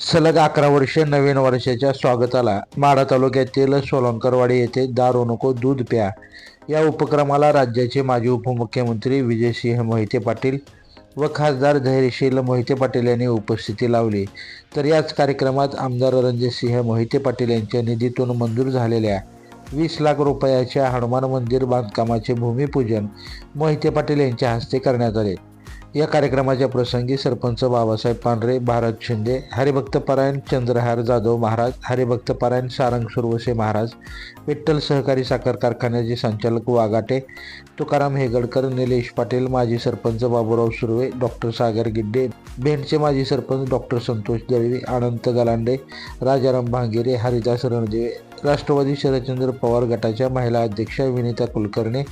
सलग 11 वर्षे नवीन वर्षाच्या स्वागताला माढा तालुक्यातील सोलंकरवाडी येथे दारू नको दूध प्या या उपक्रमाला राज्याचे माजी उपमुख्यमंत्री विजयसिंह मोहिते पाटील व खासदार धैर्यशील मोहिते पाटील यांनी उपस्थिती लावली। तर याच कार्यक्रमात आमदार रणजितसिंह मोहिते पाटील यांच्या निधीतून मंजूर झालेल्या 20 लाख रुपयाच्या हनुमान मंदिर बांधकामाचे भूमिपूजन मोहिते पाटील यांच्या हस्ते करण्यात आले। या कार्यक्रमाच्या प्रसंगी सरपंच बाबासाहेब पांढरे, भारत शिंदे, हरिभक्तपरायण चंद्रहार जाधव महाराज, हरिभक्तपरायण सारंग सुरवसे महाराज, विठ्ठल सहकारी साखर कारखान्याचे संचालक वाघाटे, तुकाराम हेगडकर, निलेश पाटील, माजी सरपंच बाबूराव सुर्वे, डॉक्टर सागर गिड्डे, भेंडचे माजी सरपंच डॉक्टर संतोष दळवी, अनंत गलांडे, राजाराम भांगेरे, हरिदास रणदिवे, राष्ट्रवादी शरदचंद्र पवार गटाच्या महिला अध्यक्षा विनीता कुलकर्णी,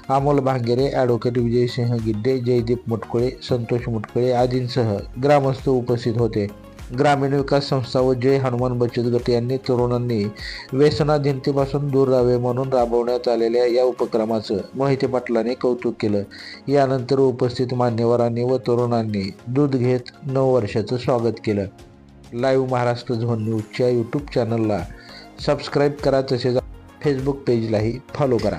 अमोल भांगेरे, ॲडव्होकेट विजयसिंह गिड्डे, जयदीप मुटकुळे, संतोष मुटकुळे आदींसह ग्रामस्थ उपस्थित होते। ग्रामीण विकास संस्था व जय हनुमान बचत गट यांनी तरुणांनी व्यसनाधीनतेपासून दूर राहावे म्हणून राबवण्यात आलेल्या या उपक्रमाचं मोहिते पाटलांनी कौतुक केलं। यानंतर उपस्थित मान्यवरांनी व तरुणांनी दूध घेत नववर्षाचं स्वागत केलं। लाईव्ह महाराष्ट्र झोन न्यूजच्या यूट्यूब चॅनलला सबस्क्राईब करा, तसेच फेसबुक पेजलाही फॉलो करा।